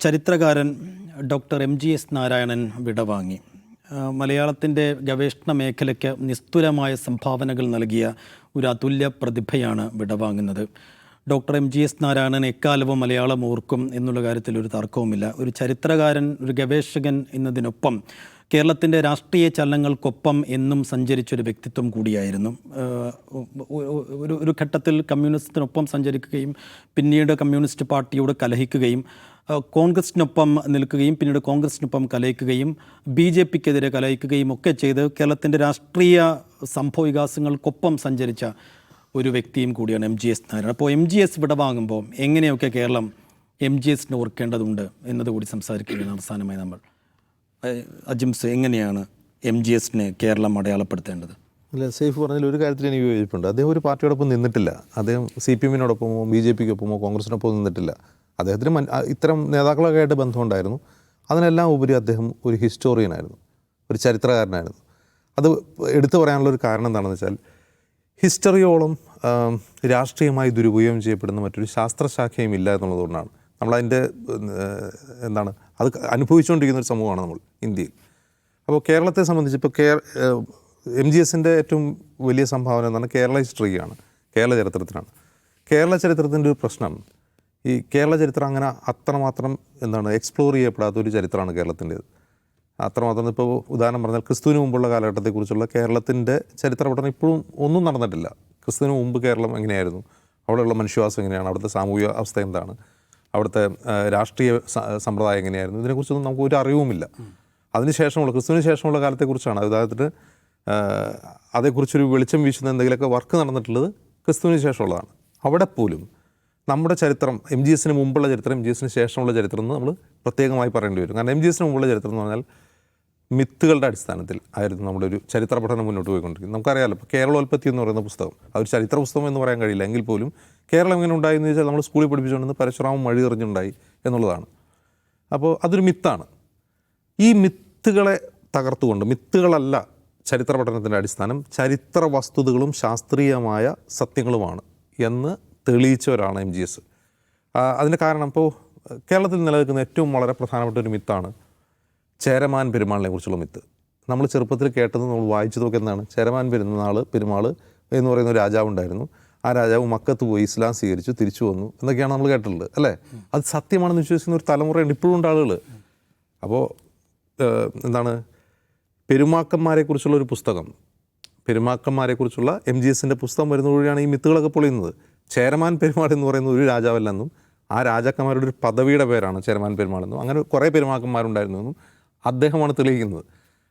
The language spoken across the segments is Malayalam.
ചരിത്രകാരൻ ഡോക്ടർ MGS നാരായണൻ വിടവാങ്ങി. മലയാളത്തിൻ്റെ ഗവേഷണ മേഖലയ്ക്ക് നിസ്തുലമായ സംഭാവനകൾ നൽകിയ ഒരു അതുല്യ പ്രതിഭയാണ് വിടവാങ്ങുന്നത്. ഡോക്ടർ MGS നാരായണൻ എക്കാലവും മലയാളം ഓർക്കും എന്നുള്ള കാര്യത്തിൽ ഒരു തർക്കവുമില്ല. ഒരു ചരിത്രകാരൻ, ഒരു ഗവേഷകൻ എന്നതിനൊപ്പം കേരളത്തിൻ്റെ രാഷ്ട്രീയ ചലനങ്ങൾക്കൊപ്പം എന്നും സഞ്ചരിച്ചൊരു വ്യക്തിത്വം കൂടിയായിരുന്നു. ഒരു ഘട്ടത്തിൽ കമ്മ്യൂണിസത്തിനൊപ്പം സഞ്ചരിക്കുകയും പിന്നീട് കമ്മ്യൂണിസ്റ്റ് പാർട്ടിയോട് കലഹിക്കുകയും കോൺഗ്രസിനൊപ്പം നിൽക്കുകയും പിന്നീട് കോൺഗ്രസിനൊപ്പം കലഹിക്കുകയും BJPക്കെതിരെ കലഹിക്കുകയും ഒക്കെ ചെയ്ത് കേരളത്തിൻ്റെ രാഷ്ട്രീയ സംഭവവികാസങ്ങൾക്കൊപ്പം സഞ്ചരിച്ച ഒരു വ്യക്തിയും കൂടിയാണ് MGS നാരായണൻ. അപ്പോൾ MGS വിടവാങ്ങുമ്പോൾ എങ്ങനെയൊക്കെ കേരളം MGSനെ ഓർക്കേണ്ടതുണ്ട് എന്നതുകൂടി സംസാരിക്കുകയാണ് അവസാനമായി നമ്മൾ. അജിംസ്, എങ്ങനെയാണ് MGSനെ കേരളം അടയാളപ്പെടുത്തേണ്ടത്? അല്ല, സേഫ് പറഞ്ഞതിൽ ഒരു കാര്യത്തിൽ എനിക്ക് യോജിപ്പുണ്ട്. അദ്ദേഹം ഒരു പാർട്ടിയോടൊപ്പം നിന്നിട്ടില്ല. അദ്ദേഹം CPM-നോടൊപ്പമോ BJPക്കൊപ്പമോ കോൺഗ്രസിനൊപ്പമോ നിന്നിട്ടില്ല. അദ്ദേഹത്തിന് ഇത്തരം നേതാക്കളൊക്കെ ആയിട്ട് ബന്ധമുണ്ടായിരുന്നു. അതിനെല്ലാം ഉപരി അദ്ദേഹം ഒരു ഹിസ്റ്റോറിയനായിരുന്നു, ഒരു ചരിത്രകാരനായിരുന്നു. അത് എടുത്തു പറയാനുള്ളൊരു കാരണം എന്താണെന്ന് വെച്ചാൽ, ഹിസ്റ്ററിയോളം രാഷ്ട്രീയമായി ദുരുപയോഗം ചെയ്യപ്പെടുന്ന മറ്റൊരു ശാസ്ത്രശാഖയും ഇല്ല എന്നുള്ളതുകൊണ്ടാണ് നമ്മളതിൻ്റെ അത് അനുഭവിച്ചുകൊണ്ടിരിക്കുന്ന ഒരു സമൂഹമാണ് നമ്മൾ ഇന്ത്യയിൽ. അപ്പോൾ കേരളത്തെ സംബന്ധിച്ച് ഇപ്പോൾ MGSൻ്റെ ഏറ്റവും വലിയ സംഭാവന എന്നാണ് കേരള ഹിസ്റ്ററിയാണ്, കേരള ചരിത്രത്തിനാണ്. കേരള ചരിത്രത്തിൻ്റെ ഒരു പ്രശ്നം, ഈ കേരള ചരിത്രം അങ്ങനെ അത്രമാത്രം എക്സ്പ്ലോർ ചെയ്യപ്പെടാത്തൊരു ചരിത്രമാണ് കേരളത്തിൻ്റേത്. അത്രമാത്രം ഇപ്പോൾ ഉദാഹരണം പറഞ്ഞാൽ ക്രിസ്തുവിന് മുമ്പുള്ള കാലഘട്ടത്തെക്കുറിച്ചുള്ള കേരളത്തിൻ്റെ ചരിത്ര പഠനം ഇപ്പോഴും ഒന്നും നടന്നിട്ടില്ല. ക്രിസ്തുവിന് മുമ്പ് കേരളം എങ്ങനെയായിരുന്നു, അവിടെയുള്ള മനുഷ്യവാസം എങ്ങനെയാണ്, അവിടുത്തെ സാമൂഹിക അവസ്ഥ എന്താണ്, അവിടുത്തെ രാഷ്ട്രീയ സമ്പ്രദായം എങ്ങനെയായിരുന്നു, ഇതിനെക്കുറിച്ചൊന്നും നമുക്ക് ഒരു അറിവുമില്ല. അതിനുശേഷമുള്ള ക്രിസ്തുവിന് ശേഷമുള്ള കാലത്തെക്കുറിച്ചാണ്. ഉദാഹരണത്തിന് അതേക്കുറിച്ചൊരു വെളിച്ചം വീശുന്ന എന്തെങ്കിലുമൊക്കെ വർക്ക് നടന്നിട്ടുള്ളത് ക്രിസ്തുവിന് ശേഷമുള്ളതാണ്. അവിടെ പോലും നമ്മുടെ ചരിത്രം, MGSന് മുമ്പുള്ള ചരിത്രം, MGSന് ശേഷമുള്ള ചരിത്രം എന്ന് നമ്മൾ പ്രത്യേകമായി പറയേണ്ടി വരും. കാരണം MGSന് മുമ്പുള്ള ചരിത്രം എന്ന് പറഞ്ഞാൽ മിത്തുകളുടെ അടിസ്ഥാനത്തിൽ ആയിരുന്നു നമ്മുടെ ഒരു ചരിത്ര പഠനം മുന്നോട്ട് പോയിക്കൊണ്ടിരിക്കുന്നത്. നമുക്കറിയാമല്ലോ, ഇപ്പോൾ കേരളോൽപ്പത്തി എന്ന് പറയുന്ന പുസ്തകം അതൊരു ചരിത്ര പുസ്തകം എന്ന് പറയാൻ കഴിയില്ല. എങ്കിൽ പോലും കേരളം എങ്ങനെ ഉണ്ടായെന്ന് ചോദിച്ചാൽ നമ്മൾ സ്കൂളിൽ പഠിപ്പിച്ചുകൊണ്ടിരുന്ന പരശുറാമൻ മഴ എറിഞ്ഞുണ്ടായി എന്നുള്ളതാണ്. അപ്പോൾ അതൊരു മിത്താണ്. ഈ മിത്തുകളെ തകർത്തുകൊണ്ട്, മിത്തുകളല്ല ചരിത്ര പഠനത്തിൻ്റെ അടിസ്ഥാനം, ചരിത്ര വസ്തുതകളും ശാസ്ത്രീയമായ സത്യങ്ങളുമാണ് എന്ന് തെളിയിച്ചവരാണ് MGS. അതിൻ്റെ കാരണം, ഇപ്പോൾ കേരളത്തിൽ നിലനിൽക്കുന്ന ഏറ്റവും വളരെ പ്രധാനപ്പെട്ട ഒരു മിത്താണ് ചേരമാൻ പെരുമാളിനെ കുറിച്ചുള്ള മിത്ത്. നമ്മൾ ചെറുപ്പത്തിൽ കേട്ടത്, നമ്മൾ വായിച്ചതൊക്കെ എന്താണ്, ചേരമാൻ പെരുമാൾ എന്ന് പറയുന്ന ഒരു രാജാവുണ്ടായിരുന്നു. ആ രാജാവ് മക്കത്ത് പോയി ഇസ്ലാം സ്വീകരിച്ചു, തിരിച്ചു വന്നു എന്നൊക്കെയാണ് നമ്മൾ കേട്ടിട്ടുള്ളത്, അല്ലേ? അത് സത്യമാണെന്ന് വിശ്വസിക്കുന്ന ഒരു തലമുറയുണ്ട്, ഇപ്പോഴും ഉണ്ട് ആളുകൾ. അപ്പോൾ പെരുമാക്കന്മാരെക്കുറിച്ചുള്ള പുസ്തകം, പെരുമാക്കന്മാരെക്കുറിച്ചുള്ള MGSൻ്റെ പുസ്തകം വരുന്നതോടെയാണ് ഈ മിത്തുകളൊക്കെ പൊളിയുന്നത്. ചേരമാൻ പെരുമാൾ എന്ന് പറയുന്ന ഒരു രാജാവല്ലെന്നും ആ രാജാക്കന്മാരുടെ ഒരു പദവിയുടെ പേരാണ് ചേരമാൻ പെരുമാളെന്നും അങ്ങനെ കുറേ പെരുമാക്കന്മാരുണ്ടായിരുന്നെന്നും അദ്ദേഹമാണ് തെളിയിക്കുന്നത്.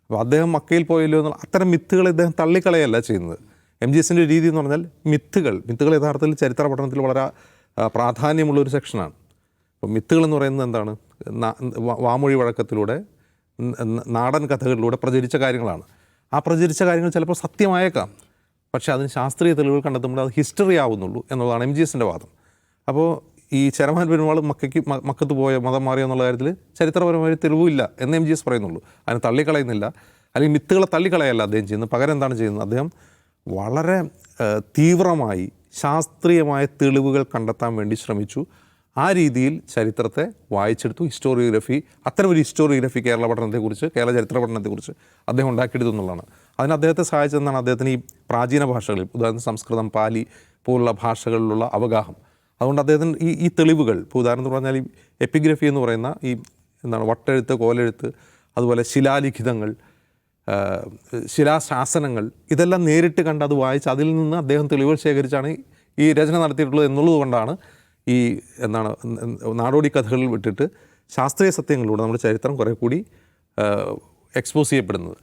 അപ്പോൾ അദ്ദേഹം മക്കയിൽ പോയല്ലോ എന്നുള്ള അത്തരം മിത്തുകളെ അദ്ദേഹം തള്ളിക്കളയല്ല ചെയ്യുന്നത്. MGSൻ്റെ രീതി എന്ന് പറഞ്ഞാൽ മിത്തുകൾ യഥാർത്ഥത്തിൽ ചരിത്ര പഠനത്തിൽ വളരെ പ്രാധാന്യമുള്ളൊരു സെക്ഷനാണ്. അപ്പോൾ മിത്തുകൾ എന്ന് പറയുന്നത് എന്താണ്, വാമൊഴി വഴക്കത്തിലൂടെ, നാടൻ കഥകളിലൂടെ പ്രചരിച്ച കാര്യങ്ങളാണ്. ആ പ്രചരിച്ച കാര്യങ്ങൾ ചിലപ്പോൾ സത്യമായേക്കാം, പക്ഷേ അതിന് ശാസ്ത്രീയ തെളിവുകൾ കണ്ടെത്തുമ്പോൾ അത് ഹിസ്റ്ററി ആവുന്നുള്ളൂ എന്നുള്ളതാണ് MGSൻ്റെ വാദം. അപ്പോൾ ഈ ചേരമാൻ പെരുമാൾ മക്കത്ത് പോയ മതം മാറിയോ എന്നുള്ള കാര്യത്തിൽ ചരിത്രപരമായ തെളിവില്ല എന്ന് MGS പറയുന്നുള്ളൂ. അതിനെ തള്ളിക്കളയുന്നില്ല, അല്ലെങ്കിൽ മിത്തുകളെ തള്ളിക്കളയല്ല അദ്ദേഹം ചെയ്യുന്നത്. പകരം എന്താണ് ചെയ്യുന്നത്, അദ്ദേഹം വളരെ തീവ്രമായി ശാസ്ത്രീയമായ തെളിവുകൾ കണ്ടെത്താൻ വേണ്ടി ശ്രമിച്ചു. ആ രീതിയിൽ ചരിത്രത്തെ വായിച്ചെടുത്തു. അത്തരമൊരു ഹിസ്റ്റോറിയോഗ്രഫി കേരള പഠനത്തെക്കുറിച്ച്, കേരള ചരിത്ര പഠനത്തെക്കുറിച്ച് അദ്ദേഹം ഉണ്ടാക്കിയെടുത്തു എന്നുള്ളതാണ്. അതിന് അദ്ദേഹത്തെ സഹായിച്ചതെന്നാണ് അദ്ദേഹത്തിന് ഈ പ്രാചീന ഭാഷകളിൽ, ഉദാഹരണത്തിന് സംസ്കൃതം, പാലി പോലുള്ള ഭാഷകളിലുള്ള അവഗാഹം. അതുകൊണ്ട് അദ്ദേഹത്തിന് ഈ തെളിവുകൾ, ഇപ്പോൾ ഉദാഹരണത്തിന് പറഞ്ഞാൽ ഈ എപ്പിഗ്രഫി എന്ന് പറയുന്ന ഈ വട്ടെഴുത്ത്, കോലെഴുത്ത്, അതുപോലെ ശിലാലിഖിതങ്ങൾ, ശിലാശാസനങ്ങൾ, ഇതെല്ലാം നേരിട്ട് കണ്ട് അത് വായിച്ച് അതിൽ നിന്ന് അദ്ദേഹം തെളിവുകൾ ശേഖരിച്ചാണ് ഈ രചന നടത്തിയിട്ടുള്ളത് എന്നുള്ളത് കൊണ്ടാണ് ഈ നാടോടി കഥകളിൽ വിട്ടിട്ട് ശാസ്ത്രീയ സത്യങ്ങളിലൂടെ നമ്മുടെ ചരിത്രം കുറേ കൂടി എക്സ്പോസ് ചെയ്യപ്പെടുന്നത്.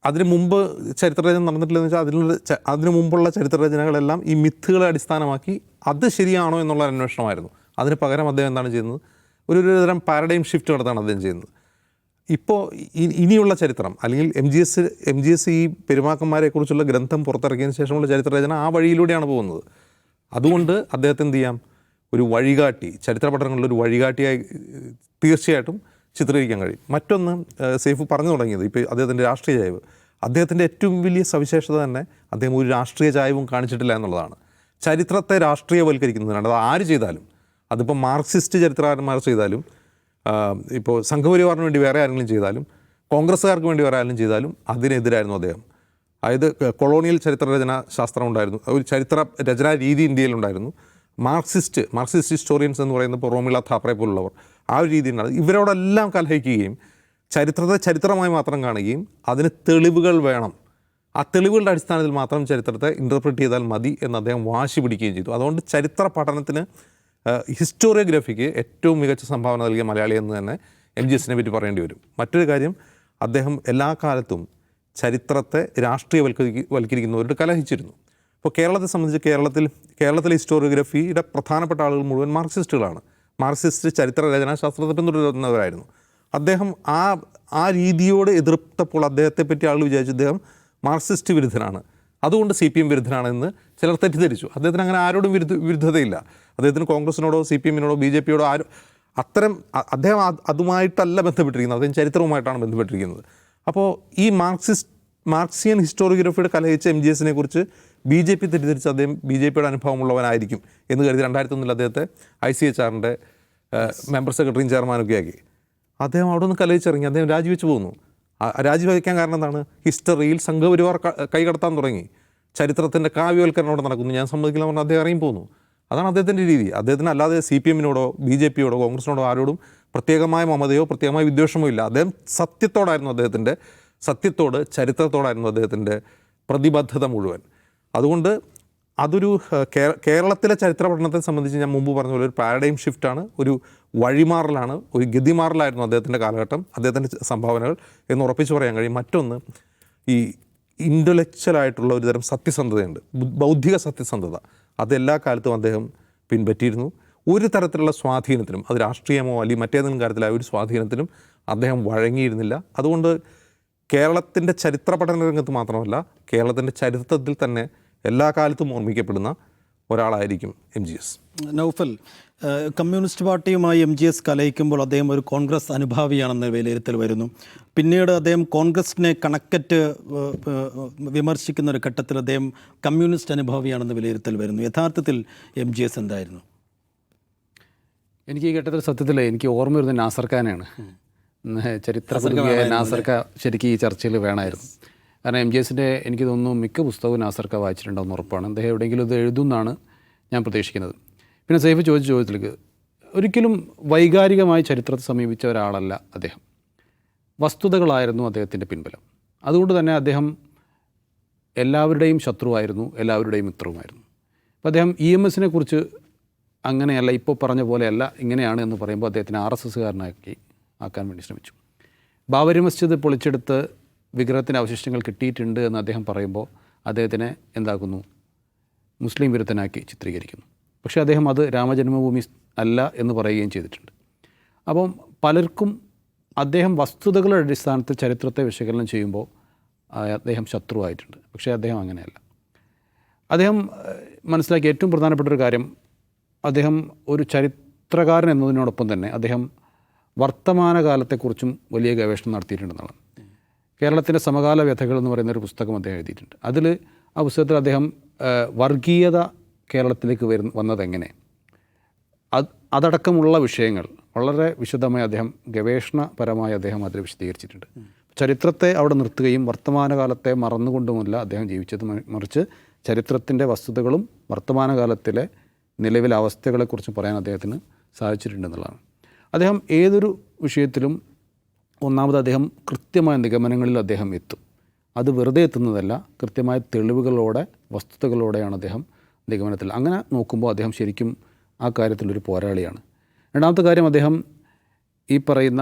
അതിന് മുമ്പ് ചരിത്രരചന നടന്നിട്ടില്ലെന്ന് വെച്ചാൽ അതിനു മുമ്പുള്ള ചരിത്രരചനകളെല്ലാം ഈ മിത്തുകളെ അടിസ്ഥാനമാക്കി അത് ശരിയാണോ എന്നുള്ള അന്വേഷണമായിരുന്നു. അതിന് പകരം അദ്ദേഹം എന്താണ് ചെയ്യുന്നത്, ഒരു തരം പാരഡൈം ഷിഫ്റ്റ് നടത്താണ് അദ്ദേഹം ചെയ്യുന്നത്. ഇപ്പോൾ ഇനിയുള്ള ചരിത്രം, അല്ലെങ്കിൽ MGS ഈ പെരുമാക്കന്മാരെക്കുറിച്ചുള്ള ഗ്രന്ഥം പുറത്തിറക്കിയതിന് ശേഷമുള്ള ചരിത്രരചന ആ വഴിയിലൂടെയാണ് പോകുന്നത്. അതുകൊണ്ട് അദ്ദേഹത്തെ എന്ത് ചെയ്യാം, ഒരു വഴികാട്ടി, ചരിത്ര പഠനങ്ങളിലൊരു വഴികാട്ടിയായി തീർച്ചയായിട്ടും ചിത്രീകരിക്കാൻ കഴിയും. മറ്റൊന്ന്, സേഫ് പറഞ്ഞു തുടങ്ങിയത് ഇപ്പോൾ അദ്ദേഹത്തിൻ്റെ രാഷ്ട്രീയ ചായ്വ്. അദ്ദേഹത്തിൻ്റെ ഏറ്റവും വലിയ സവിശേഷത തന്നെ അദ്ദേഹം ഒരു രാഷ്ട്രീയ ചായ്വും കാണിച്ചിട്ടില്ല എന്നുള്ളതാണ്. ചരിത്രത്തെ രാഷ്ട്രീയവൽക്കരിക്കുന്നതിനാണ്. അത് ആര് ചെയ്താലും, അതിപ്പോൾ മാർക്സിസ്റ്റ് ചരിത്രകാരന്മാർ ചെയ്താലും ഇപ്പോൾ സംഘപരിവാറിന് വേണ്ടി വേറെ ആരെങ്കിലും ചെയ്താലും കോൺഗ്രസ്സുകാർക്ക് വേണ്ടി വേറെ ആരെങ്കിലും ചെയ്താലും അതിനെതിരായിരുന്നു അദ്ദേഹം. അതായത് കൊളോണിയൽ ചരിത്രരചനാ ശാസ്ത്രം ഉണ്ടായിരുന്നു, ഒരു ചരിത്ര രചനാ രീതി ഇന്ത്യയിലുണ്ടായിരുന്നു. മാർക്സിസ്റ്റ് ഹിസ്റ്റോറിയൻസ് എന്ന് പറയുന്ന ഇപ്പോൾ റോമിള താപ്പറെ പോലുള്ളവർ ആ ഒരു രീതി ഉണ്ടായിരുന്നു. ഇവരോടെല്ലാം കലഹിക്കുകയും ചരിത്രത്തെ ചരിത്രമായി മാത്രം കാണുകയും അതിന് തെളിവുകൾ വേണം, ആ തെളിവുകളുടെ അടിസ്ഥാനത്തിൽ മാത്രം ചരിത്രത്തെ ഇൻ്റർപ്രറ്റ് ചെയ്താൽ മതി എന്ന് അദ്ദേഹം വാശി പിടിക്കുകയും ചെയ്തു. അതുകൊണ്ട് ചരിത്ര പഠനത്തിന് ഹിസ്റ്റോറിയോഗ്രഫിക്ക് ഏറ്റവും മികച്ച സംഭാവന നൽകിയ മലയാളി എന്ന് തന്നെ MGSനെ പറ്റി പറയേണ്ടി വരും. മറ്റൊരു കാര്യം, അദ്ദേഹം എല്ലാ കാലത്തും ചരിത്രത്തെ രാഷ്ട്രീയവൽക്കരിക്കുന്നവരോട് കലഹിച്ചിരുന്നു. ഇപ്പോൾ കേരളത്തെ സംബന്ധിച്ച് കേരളത്തിലെ ഹിസ്റ്റോറിയോഗ്രഫിയുടെ പ്രധാനപ്പെട്ട ആളുകൾ മുഴുവൻ മാർക്സിസ്റ്റുകളാണ്. മാർക്സിസ്റ്റ് ചരിത്ര രചനാശാസ്ത്രത്തെ പിന്തുടരുന്നവരായിരുന്നു. അദ്ദേഹം ആ രീതിയോട് എതിർത്തപ്പോൾ അദ്ദേഹത്തെ പറ്റി ആളുകൾ വിചാരിച്ചു അദ്ദേഹം മാർക്സിസ്റ്റ് വിരുദ്ധനാണ്, അതുകൊണ്ട് CPM വിരുദ്ധനാണെന്ന് ചിലർ തെറ്റിദ്ധരിച്ചു. അദ്ദേഹത്തിന് അങ്ങനെ ആരോടും വിരുദ്ധതയില്ല. അദ്ദേഹത്തിന് കോൺഗ്രസിനോടോ CPMനോടോ BJPയോടോ അദ്ദേഹം അതുമായിട്ടല്ല ബന്ധപ്പെട്ടിരിക്കുന്നത്, അദ്ദേഹം ചരിത്രവുമായിട്ടാണ് ബന്ധപ്പെട്ടിരിക്കുന്നത്. അപ്പോൾ ഈ മാർക്സിയൻ ഹിസ്റ്റോറിയോഗ്രഫിയുടെ കലഹിച്ച MGSനെ കുറിച്ച് BJP തെറ്റിദ്ധരിച്ച് അദ്ദേഹം BJPയുടെ അനുഭവമുള്ളവനായിരിക്കും എന്ന് കരുതി 2001 അദ്ദേഹത്തെ ICHRൻ്റെ മെമ്പർ സെക്രട്ടറിയും ചെയർമാനൊക്കെ ആക്കി. അദ്ദേഹം അവിടെ നിന്ന് കലഹിച്ചിറങ്ങി, അദ്ദേഹം രാജിവെച്ച് പോകുന്നു. രാജിവെക്കാൻ കാരണം എന്താണ്? ഹിസ്റ്ററിയിൽ സംഘപരിവാർ കൈകടത്താൻ തുടങ്ങി, ചരിത്രത്തിൻ്റെ കാവ്യവൽക്കരണം അവിടെ നടക്കുന്നു, ഞാൻ സമ്മതിക്കില്ല പറഞ്ഞാൽ അദ്ദേഹം ഇറങ്ങി പോകുന്നു. അതാണ് അദ്ദേഹത്തിൻ്റെ രീതി. അദ്ദേഹത്തിന് അല്ലാതെ CPMനോടോ BJPയോടോ കോൺഗ്രസിനോടോ ആരോടും പ്രത്യേകമായ മമതയോ പ്രത്യേകമായ വിദ്വേഷമോ ഇല്ല. അദ്ദേഹം ചരിത്രത്തോടായിരുന്നു അദ്ദേഹത്തിൻ്റെ പ്രതിബദ്ധത മുഴുവൻ. അതുകൊണ്ട് അതൊരു കേരളത്തിലെ ചരിത്ര പഠനത്തെ സംബന്ധിച്ച് ഞാൻ മുമ്പ് പറഞ്ഞ പോലെ ഒരു പാരഡൈം ഷിഫ്റ്റാണ്, ഒരു വഴിമാറലാണ്, ഒരു ഗതിമാറലായിരുന്നു അദ്ദേഹത്തിൻ്റെ കാലഘട്ടം, അദ്ദേഹത്തിൻ്റെ സംഭാവനകൾ എന്ന് ഉറപ്പിച്ച് പറയാൻ കഴിയും. മറ്റൊന്ന്, ഈ ഇൻ്റലക്ച്വലായിട്ടുള്ള ഒരു തരം സത്യസന്ധതയുണ്ട്, ബൗദ്ധിക സത്യസന്ധത. അതെല്ലാ കാലത്തും അദ്ദേഹം പിൻപറ്റിയിരുന്നു. ഒരു തരത്തിലുള്ള സ്വാധീനത്തിനും, അത് രാഷ്ട്രീയമോ അല്ലെങ്കിൽ മറ്റേതെങ്കിലും കാര്യത്തിലായ ഒരു സ്വാധീനത്തിനും അദ്ദേഹം വഴങ്ങിയിരുന്നില്ല. അതുകൊണ്ട് കേരളത്തിൻ്റെ ചരിത്ര പഠന രംഗത്ത് മാത്രമല്ല, കേരളത്തിൻ്റെ ചരിത്രത്തിൽ തന്നെ എല്ലാ കാലത്തും ഓർമ്മിക്കപ്പെടുന്ന ഒരാളായിരിക്കും MGS. നൗഫൽ, കമ്മ്യൂണിസ്റ്റ് പാർട്ടിയുമായി MGS കലഹിക്കുമ്പോൾ അദ്ദേഹം ഒരു കോൺഗ്രസ് അനുഭാവിയാണെന്ന് വിലയിരുത്തൽ വരുന്നു. പിന്നീട് അദ്ദേഹം കോൺഗ്രസിനെ കണക്കറ്റ് വിമർശിക്കുന്ന ഒരു ഘട്ടത്തിൽ അദ്ദേഹം കമ്മ്യൂണിസ്റ്റ് അനുഭാവിയാണെന്ന് വിലയിരുത്തൽ വരുന്നു. യഥാർത്ഥത്തിൽ MGS എന്തായിരുന്നു? എനിക്ക് ഈ ഘട്ടത്തിൽ സത്യത്തിൽ എനിക്ക് ഓർമ്മ വരുന്നത് നാസർ ഖാനാണ്. ചരിത്ര നാസർ ഖാൻ ശരിക്കും ഈ ചർച്ചയിൽ വേണമായിരുന്നു. കാരണം MGSൻ്റെ എനിക്ക് തോന്നുന്നു മിക്ക പുസ്തകവും നാസർ ഖാൻ വായിച്ചിട്ടുണ്ടാവുന്ന ഉറപ്പാണ്. അദ്ദേഹം എവിടെയെങ്കിലും ഇത് എഴുതുമെന്നാണ് ഞാൻ പ്രതീക്ഷിക്കുന്നത്. പിന്നെ സൈഫ് ചോദിച്ച ചോദ്യത്തിലേക്ക്, ഒരിക്കലും വൈകാരികമായി ചരിത്രത്തെ സമീപിച്ച ഒരാളല്ല അദ്ദേഹം. വസ്തുതകളായിരുന്നു അദ്ദേഹത്തിൻ്റെ പിൻബലം. അതുകൊണ്ട് തന്നെ അദ്ദേഹം എല്ലാവരുടെയും ശത്രുവായിരുന്നു, എല്ലാവരുടെയും മിത്രവുമായിരുന്നു. അപ്പോൾ അദ്ദേഹം EMSനെ കുറിച്ച് അങ്ങനെയല്ല, ഇപ്പോൾ പറഞ്ഞ പോലെയല്ല, ഇങ്ങനെയാണ് എന്ന് പറയുമ്പോൾ അദ്ദേഹത്തിന് RSSകാരനാക്കി ആക്കാൻ വേണ്ടി ശ്രമിച്ചു. ബാബരി മസ്ജിദ് പൊളിച്ചെടുത്ത് വിഗ്രഹത്തിൻ്റെ അവശിഷ്ടങ്ങൾ കിട്ടിയിട്ടുണ്ട് എന്ന് അദ്ദേഹം പറയുമ്പോൾ അദ്ദേഹത്തിനെ എന്താക്കുന്നു, മുസ്ലിം വിരുദ്ധനാക്കി ചിത്രീകരിക്കുന്നു. പക്ഷേ അദ്ദേഹം അത് രാമജന്മഭൂമി അല്ല എന്ന് പറയുകയും ചെയ്തിട്ടുണ്ട്. അപ്പം പലർക്കും അദ്ദേഹം വസ്തുതകളുടെ അടിസ്ഥാനത്തിൽ ചരിത്രത്തെ വിശകലനം ചെയ്യുമ്പോൾ അദ്ദേഹം ശത്രുവായിട്ടുണ്ട്. പക്ഷേ അദ്ദേഹം അങ്ങനെയല്ല. അദ്ദേഹം മനസ്സിലാക്കിയ ഏറ്റവും പ്രധാനപ്പെട്ട ഒരു കാര്യം, അദ്ദേഹം ഒരു ചരിത്രകാരൻ എന്നതിനോടൊപ്പം തന്നെ അദ്ദേഹം വർത്തമാനകാലത്തെക്കുറിച്ചും വലിയ ഗവേഷണം നടത്തിയിട്ടുണ്ടെന്നാണ്. കേരളത്തിൻ്റെ സമകാല വ്യഥകൾ എന്ന് പറയുന്നൊരു പുസ്തകം അദ്ദേഹം എഴുതിയിട്ടുണ്ട്. ആ പുസ്തകത്തിൽ അദ്ദേഹം വർഗീയത കേരളത്തിലേക്ക് വന്നതെങ്ങനെ, അതടക്കമുള്ള വിഷയങ്ങൾ വളരെ വിശദമായി അദ്ദേഹം ഗവേഷണപരമായി അദ്ദേഹം അതിൽ വിശദീകരിച്ചിട്ടുണ്ട്. ചരിത്രത്തെ അവിടെ നിർത്തുകയും വർത്തമാനകാലത്തെ മറന്നുകൊണ്ടുമല്ല അദ്ദേഹം ജീവിച്ചത്, മറിച്ച് ചരിത്രത്തിൻ്റെ വസ്തുതകളും വർത്തമാനകാലത്തിലെ നിലവിലെ അവസ്ഥകളെക്കുറിച്ച് പറയാൻ അദ്ദേഹത്തിന് സാധിച്ചിട്ടുണ്ടെന്നുള്ളതാണ്. അദ്ദേഹം ഏതൊരു വിഷയത്തിലും ഒന്നാമത് അദ്ദേഹം കൃത്യമായ നിഗമനങ്ങളിൽ അദ്ദേഹം എത്തും. അത് വെറുതെ എത്തുന്നതല്ല, കൃത്യമായ തെളിവുകളോടെ വസ്തുതകളോടെയാണ് അദ്ദേഹം നിഗമനത്തിൽ. അങ്ങനെ നോക്കുമ്പോൾ അദ്ദേഹം ശരിക്കും ആ കാര്യത്തിലൊരു പോരാളിയാണ്. രണ്ടാമത്തെ കാര്യം, അദ്ദേഹം ഈ പറയുന്ന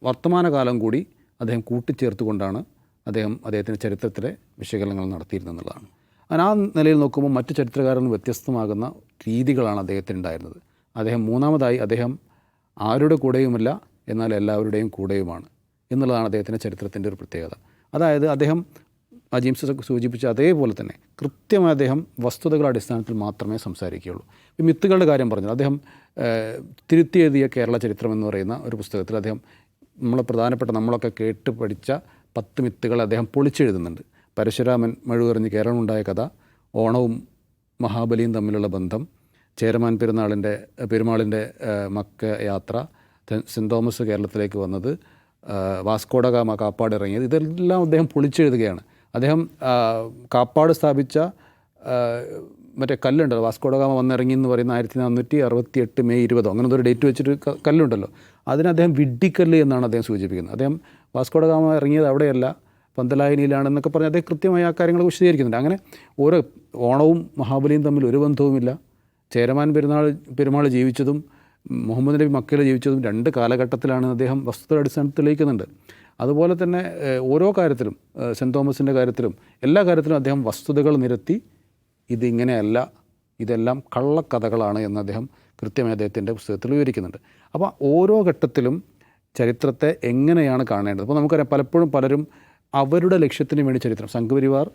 വർത്തമാനകാലം കൂടി അദ്ദേഹം കൂട്ടിച്ചേർത്തുകൊണ്ടാണ് അദ്ദേഹത്തിൻ്റെ ചരിത്രത്തിലെ വിശകലനങ്ങൾ നടത്തിയിരുന്നെന്നുള്ളതാണ്. ആ നിലയിൽ നോക്കുമ്പോൾ മറ്റു ചരിത്രകാരിൽ നിന്ന് വ്യത്യസ്തമാകുന്ന രീതികളാണ് അദ്ദേഹത്തിനുണ്ടായിരുന്നത്. മൂന്നാമതായി അദ്ദേഹം ആരുടെ കൂടെയുമല്ല, എന്നാൽ എല്ലാവരുടെയും കൂടെയുമാണ് എന്നുള്ളതാണ് അദ്ദേഹത്തിൻ്റെ ചരിത്രത്തിൻ്റെ ഒരു പ്രത്യേകത. അതായത് അദ്ദേഹം ജെയിംസ് സൂചിപ്പിച്ച അതേപോലെ തന്നെ കൃത്യമായി അദ്ദേഹം വസ്തുതകളുടെ അടിസ്ഥാനത്തിൽ മാത്രമേ സംസാരിക്കുകയുള്ളൂ. ഈ മിത്തുകളുടെ കാര്യം പറഞ്ഞു, അദ്ദേഹം തിരുത്തി എഴുതിയ കേരള ചരിത്രം എന്ന് പറയുന്ന ഒരു പുസ്തകത്തിൽ അദ്ദേഹം നമ്മളൊക്കെ കേട്ട് പഠിച്ച 10 മിത്തുകൾ അദ്ദേഹം പൊളിച്ചെഴുതുന്നുണ്ട്. പരശുരാമൻ മഴുകെറിഞ്ഞ് കേരളമുണ്ടായ കഥ, ഓണവും മഹാബലിയും തമ്മിലുള്ള ബന്ധം, ചേരമാൻ പെരുമാളിൻ്റെ മക്ക യാത്ര, സെൻറ് തോമസ് കേരളത്തിലേക്ക് വന്നത്, വാസ്കോഡ ഗാമ കാപ്പാട് ഇറങ്ങിയത്, ഇതെല്ലാം അദ്ദേഹം പൊളിച്ചെഴുതുകയാണ്. അദ്ദേഹം കാപ്പാട് സ്ഥാപിച്ച മറ്റേ കല്ലുണ്ടല്ലോ, വാസ്കോഡ ഗാമ വന്നിറങ്ങി എന്ന് പറയുന്ന 1468 മെയ് 20 അങ്ങനത്തെ ഒരു ഡേറ്റ് വെച്ചിട്ട് കല്ലുണ്ടല്ലോ, അതിന് അദ്ദേഹം വിഡ്ഢിക്കല്ല് എന്നാണ് അദ്ദേഹം സൂചിപ്പിക്കുന്നത്. അദ്ദേഹം വാസ്കോഡ ഗാമ ഇറങ്ങിയത് അവിടെയല്ല, പന്തലായനിയിലാണെന്നൊക്കെ പറഞ്ഞ് അദ്ദേഹം കൃത്യമായി ആ കാര്യങ്ങൾ വിശദീകരിക്കുന്നുണ്ട്. അങ്ങനെ ഓരോ ഓണവും മഹാബലിയും തമ്മിൽ ഒരു ബന്ധവുമില്ല. ചേരമാൻ പെരുമാൾ ജീവിച്ചതും മുഹമ്മദ് നബി മക്കയിൽ ജീവിച്ചതും 2 കാലഘട്ടത്തിലാണ് അദ്ദേഹം വസ്തുത അടിസ്ഥാനത്തിൽ തെളിയിക്കുന്നുണ്ട്. അതുപോലെ തന്നെ ഓരോ കാര്യത്തിലും, സെൻറ് തോമസിൻ്റെ കാര്യത്തിലും എല്ലാ കാര്യത്തിലും അദ്ദേഹം വസ്തുതകൾ നിരത്തി ഇതിങ്ങനെയല്ല, ഇതെല്ലാം കള്ളക്കഥകളാണ് എന്ന് അദ്ദേഹം കൃത്യമായി അദ്ദേഹത്തിൻ്റെ പുസ്തകത്തിൽ വിവരിക്കുന്നുണ്ട്. അപ്പോൾ ഓരോ ഘട്ടത്തിലും ചരിത്രത്തെ എങ്ങനെയാണ് കാണേണ്ടത്. അപ്പോൾ നമുക്കറിയാം, പലപ്പോഴും പലരും അവരുടെ ലക്ഷ്യത്തിന് വേണ്ടി സംഘപരിവാർ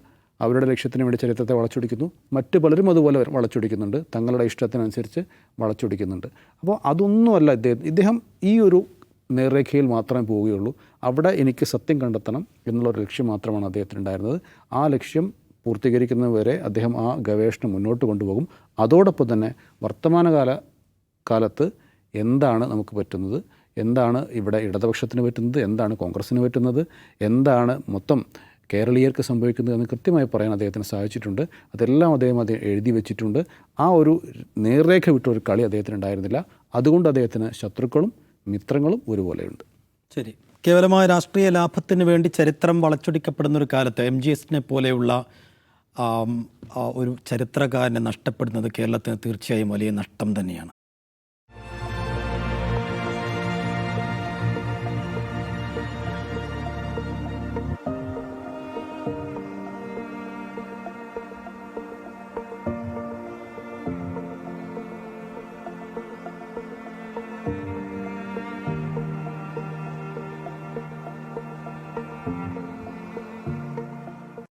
അവരുടെ ലക്ഷ്യത്തിന് വേണ്ടി ചരിത്രത്തെ വളച്ചൊടിക്കുന്നു, മറ്റു പലരും അതുപോലെ വളച്ചൊടിക്കുന്നുണ്ട്, തങ്ങളുടെ ഇഷ്ടത്തിനനുസരിച്ച് വളച്ചൊടിക്കുന്നുണ്ട്. അപ്പോൾ അതൊന്നുമല്ല ഇദ്ദേഹം ഈ ഒരു നേർരേഖയിൽ മാത്രമേ പോവുകയുള്ളൂ. അവിടെ എനിക്ക് സത്യം കണ്ടെത്തണം എന്നുള്ളൊരു ലക്ഷ്യം മാത്രമാണ് അദ്ദേഹത്തിനുണ്ടായിരുന്നത്. ആ ലക്ഷ്യം പൂർത്തീകരിക്കുന്നതുവരെ അദ്ദേഹം ആ ഗവേഷണം മുന്നോട്ട് കൊണ്ടുപോകും. അതോടൊപ്പം തന്നെ കാലത്ത് എന്താണ് നമുക്ക് പറ്റുന്നത്, എന്താണ് ഇവിടെ ഇടതുപക്ഷത്തിന് പറ്റുന്നത്, എന്താണ് കോൺഗ്രസ്സിന് പറ്റുന്നത്, എന്താണ് മൊത്തം കേരളീയർക്ക് സംഭവിക്കുന്നത് എന്ന് കൃത്യമായി പറയാൻ അദ്ദേഹത്തിന് സാധിച്ചിട്ടുണ്ട്. അതെല്ലാം അദ്ദേഹം എഴുതി വെച്ചിട്ടുണ്ട്. ആ ഒരു നേർരേഖ വിട്ടൊരു കളി അദ്ദേഹത്തിന് ഉണ്ടായിരുന്നില്ല. അതുകൊണ്ട് അദ്ദേഹത്തിന് ശത്രുക്കളും മിത്രങ്ങളും ഒരുപോലെയുണ്ട്. ശരി, കേവലമായ രാഷ്ട്രീയ ലാഭത്തിന് വേണ്ടി ചരിത്രം വളച്ചൊടിക്കപ്പെടുന്ന ഒരു കാലത്ത് MGSനെ പോലെയുള്ള ഒരു ചരിത്രകാരനെ നഷ്ടപ്പെടുന്നത് കേരളത്തിന് തീർച്ചയായും വലിയ നഷ്ടം തന്നെയാണ്.